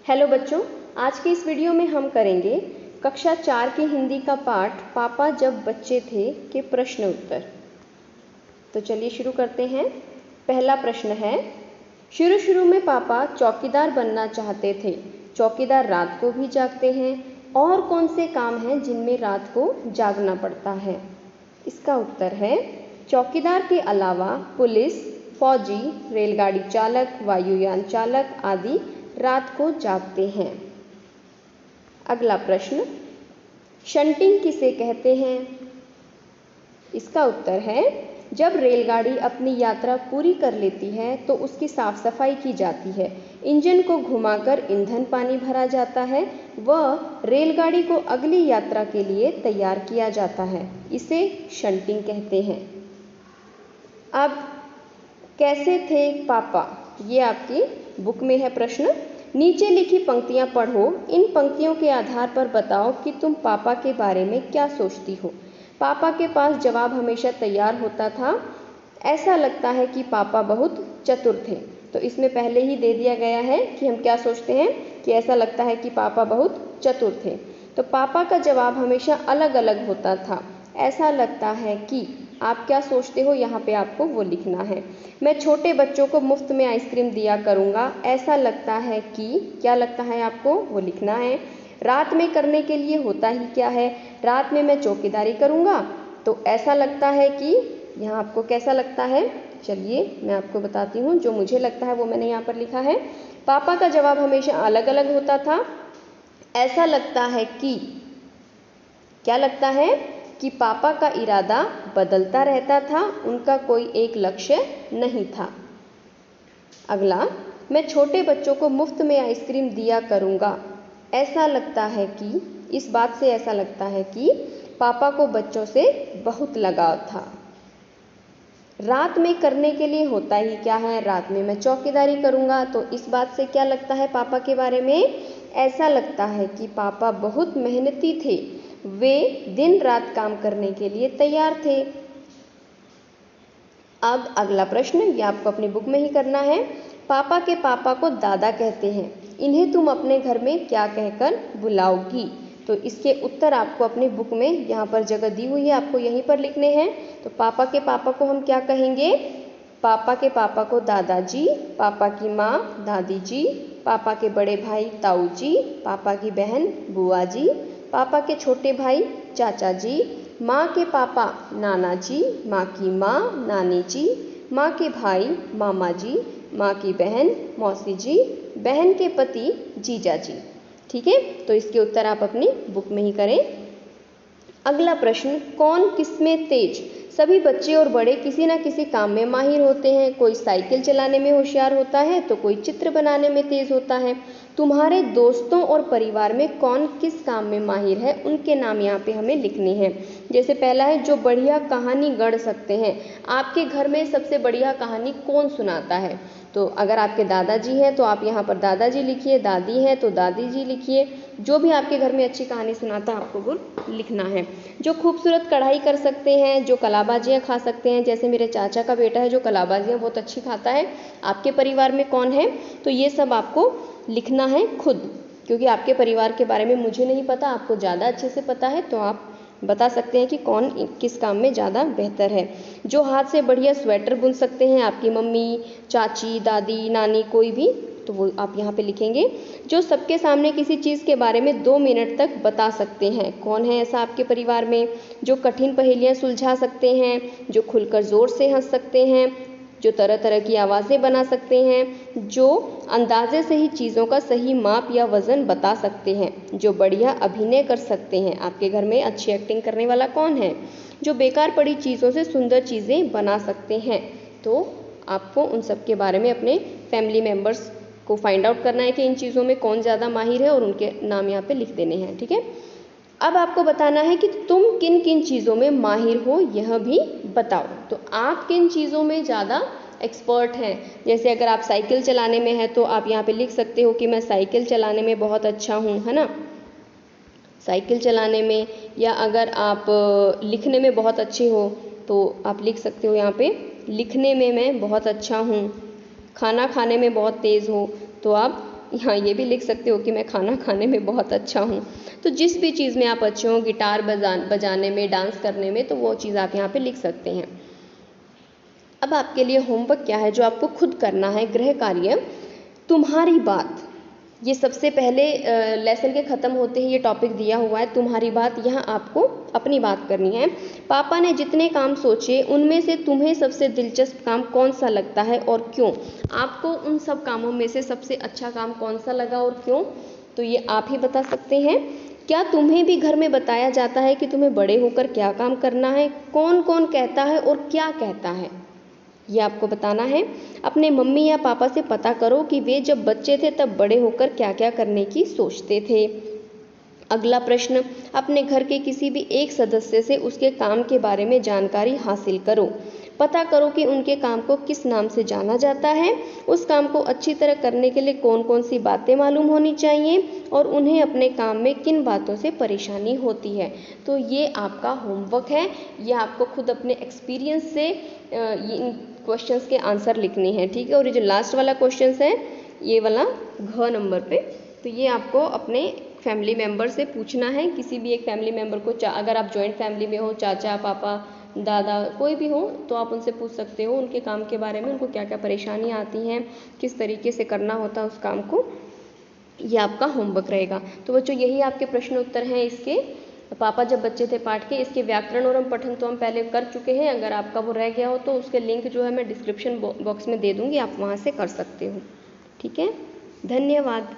Hello बच्चों, आज के इस वीडियो में हम करेंगे कक्षा 4 की हिंदी का पाठ पापा जब बच्चे थे के प्रश्न उत्तर। तो चलिए शुरू करते हैं। पहला प्रश्न है, शुरू शुरू में पापा चौकीदार बनना चाहते थे। चौकीदार रात को भी जागते हैं। और कौन से काम हैं जिनमें रात को जागना पड़ता है? इसका उत्तर है, चौकीदार के अलावा पुलिस, फौजी, रेलगाड़ी चालक, वायुयान चालक आदि रात को जागते हैं। अगला प्रश्न, शंटिंग किसे कहते हैं? इसका उत्तर है, जब रेलगाड़ी अपनी यात्रा पूरी कर लेती है तो उसकी साफ सफाई की जाती है, इंजन को घुमाकर ईंधन पानी भरा जाता है व रेलगाड़ी को अगली यात्रा के लिए तैयार किया जाता है। इसे शंटिंग कहते हैं। अब कैसे थे पापा, ये आपकी बुक में है प्रश्न। नीचे लिखी पंक्तियां पढ़ो। इन पंक्तियों के आधार पर बताओ कि तुम पापा के बारे में क्या सोचती हो। पापा के पास जवाब हमेशा तैयार होता था। ऐसा लगता है कि पापा बहुत चतुर थे। तो इसमें पहले ही दे दिया गया है कि हम क्या सोचते हैं कि ऐसा लगता है कि पापा बहुत चतुर थे। तो पापा का जवाब हमेशा अलग अलग होता था। ऐसा लगता है कि आप क्या सोचते हो, यहाँ पे आपको वो लिखना है। मैं छोटे बच्चों को मुफ्त में आइसक्रीम दिया करूँगा। ऐसा लगता है कि, क्या लगता है आपको, वो लिखना है। रात में करने के लिए होता ही क्या है? रात में मैं चौकीदारी करूँगा। तो ऐसा लगता है कि, यहाँ आपको कैसा लगता है? चलिए मैं आपको बताती हूँ। जो मुझे लगता है वो मैंने यहाँ पर लिखा है। पापा का जवाब हमेशा अलग अलग होता था। ऐसा लगता है कि, क्या लगता है कि पापा का इरादा बदलता रहता था, उनका कोई एक लक्ष्य नहीं था। अगला, मैं छोटे बच्चों को मुफ्त में आइसक्रीम दिया करूँगा। ऐसा लगता है कि, इस बात से ऐसा लगता है कि पापा को बच्चों से बहुत लगाव था। रात में करने के लिए होता ही क्या है? रात में मैं चौकीदारी करूँगा। तो इस बात से क्या लगता है पापा के बारे में? ऐसा लगता है कि पापा बहुत मेहनती थे, वे दिन रात काम करने के लिए तैयार थे। अब अगला प्रश्न, ये आपको अपनी बुक में ही करना है। पापा के पापा को दादा कहते हैं। इन्हें तुम अपने घर में क्या कहकर बुलाओगी? तो इसके उत्तर आपको अपनी बुक में यहाँ पर जगह दी हुई है, आपको यहीं पर लिखने हैं। तो पापा के पापा को हम क्या कहेंगे? पापा के पापा को दादाजी, पापा की माँ दादी जी, पापा के बड़े भाई ताऊ जी, पापा की बहन बुआ जी, पापा के छोटे भाई चाचा जी, माँ के पापा नाना जी, माँ की माँ नानी जी, माँ के भाई मामा जी, माँ की बहन मौसी जी, बहन के पति जीजा जी। ठीक है, तो इसके उत्तर आप अपनी बुक में ही करें। अगला प्रश्न, कौन किसमें तेज? सभी बच्चे और बड़े किसी न किसी काम में माहिर होते हैं। कोई साइकिल चलाने में होशियार होता है तो कोई चित्र बनाने में तेज होता है। तुम्हारे दोस्तों और परिवार में कौन किस काम में माहिर है, उनके नाम यहाँ पे हमें लिखने हैं। जैसे पहला है, जो बढ़िया कहानी गढ़ सकते हैं। आपके घर में सबसे बढ़िया कहानी कौन सुनाता है? तो अगर आपके दादाजी हैं तो आप यहाँ पर दादाजी लिखिए, दादी हैं तो दादी जी लिखिए। जो भी आपके घर में अच्छी कहानी सुनाता है आपको वो लिखना है। जो खूबसूरत कढ़ाई कर सकते हैं, जो कलाबाजियाँ खा सकते हैं, जैसे मेरे चाचा का बेटा है जो कलाबाजियाँ बहुत अच्छी खाता है। आपके परिवार में कौन है? तो ये सब आपको लिखना है खुद, क्योंकि आपके परिवार के बारे में मुझे नहीं पता, आपको ज़्यादा अच्छे से पता है, तो आप बता सकते हैं कि कौन किस काम में ज़्यादा बेहतर है। जो हाथ से बढ़िया स्वेटर बुन सकते हैं, आपकी मम्मी, चाची, दादी, नानी, कोई भी, तो वो आप यहाँ पे लिखेंगे। जो सबके सामने किसी चीज़ के बारे में 2 मिनट तक बता सकते हैं, कौन है ऐसा आपके परिवार में? जो कठिन पहेलियाँ सुलझा सकते हैं, जो खुलकर ज़ोर से हंस सकते हैं, जो तरह तरह की आवाज़ें बना सकते हैं, जो अंदाजे से ही चीज़ों का सही माप या वज़न बता सकते हैं, जो बढ़िया अभिनय कर सकते हैं। आपके घर में अच्छी एक्टिंग करने वाला कौन है? जो बेकार पड़ी चीज़ों से सुंदर चीज़ें बना सकते हैं। तो आपको उन सब के बारे में अपने फैमिली मेम्बर्स को फाइंड आउट करना है कि इन चीज़ों में कौन ज़्यादा माहिर है, और उनके नाम यहाँ पे लिख देने हैं। ठीक है, अब आपको बताना है कि तुम किन किन चीज़ों में माहिर हो, यह भी बताओ। तो आप किन चीज़ों में ज़्यादा एक्सपर्ट हैं? जैसे अगर आप साइकिल चलाने में है तो आप यहाँ पे लिख सकते हो कि मैं साइकिल चलाने में बहुत अच्छा हूँ, है ना, साइकिल चलाने में। या अगर आप लिखने में बहुत अच्छे हो तो आप लिख सकते हो यहाँ पे, लिखने में मैं बहुत अच्छा हूँ। खाना खाने में बहुत तेज़ हो तो आप यहाँ ये भी लिख सकते हो कि मैं खाना खाने में बहुत अच्छा हूँ। तो जिस भी चीज़ में आप अच्छे हो, गिटार बजाने में, डांस करने में, तो वो चीज़ आप यहाँ पे लिख सकते हैं। अब आपके लिए होमवर्क क्या है जो आपको खुद करना है, गृह कार्य। तुम्हारी बात, ये सबसे पहले लेसन के ख़त्म होते ही ये टॉपिक दिया हुआ है, तुम्हारी बात। यहाँ आपको अपनी बात करनी है। पापा ने जितने काम सोचे उनमें से तुम्हें सबसे दिलचस्प काम कौन सा लगता है और क्यों? आपको उन सब कामों में से सबसे अच्छा काम कौन सा लगा और क्यों? तो ये आप ही बता सकते हैं। क्या तुम्हें भी घर में बताया जाता है कि तुम्हें बड़े होकर क्या काम करना है? कौन कौन कहता है और क्या कहता है, ये आपको बताना है। अपने मम्मी या पापा से पता करो कि वे जब बच्चे थे तब बड़े होकर क्या क्या करने की सोचते थे। अगला प्रश्न, अपने घर के किसी भी एक सदस्य से उसके काम के बारे में जानकारी हासिल करो। पता करो कि उनके काम को किस नाम से जाना जाता है, उस काम को अच्छी तरह करने के लिए कौन कौन सी बातें मालूम होनी चाहिए और उन्हें अपने काम में किन बातों से परेशानी होती है। तो ये आपका होमवर्क है, ये आपको खुद अपने एक्सपीरियंस से इन क्वेश्चंस के आंसर लिखने हैं, ठीक है। और ये जो लास्ट वाला क्वेश्चंस है, ये वाला घ नंबर पे, तो ये आपको अपने फैमिली मेम्बर से पूछना है। किसी भी एक फैमिली मेम्बर को, अगर आप जॉइंट फैमिली में हो, चाचा पापा दादा कोई भी हो, तो आप उनसे पूछ सकते हो उनके काम के बारे में, उनको क्या क्या परेशानियाँ आती हैं, किस तरीके से करना होता है उस काम को। ये आपका होमवर्क रहेगा। तो बच्चों यही आपके प्रश्न उत्तर हैं इसके, पापा जब बच्चे थे पाठ के। इसके व्याकरण और पठन तो हम पहले कर चुके हैं, अगर आपका वो रह गया हो तो उसके लिंक जो है मैं डिस्क्रिप्शन बॉक्स में दे दूँगी, आप वहाँ से कर सकते हो, ठीक है। धन्यवाद।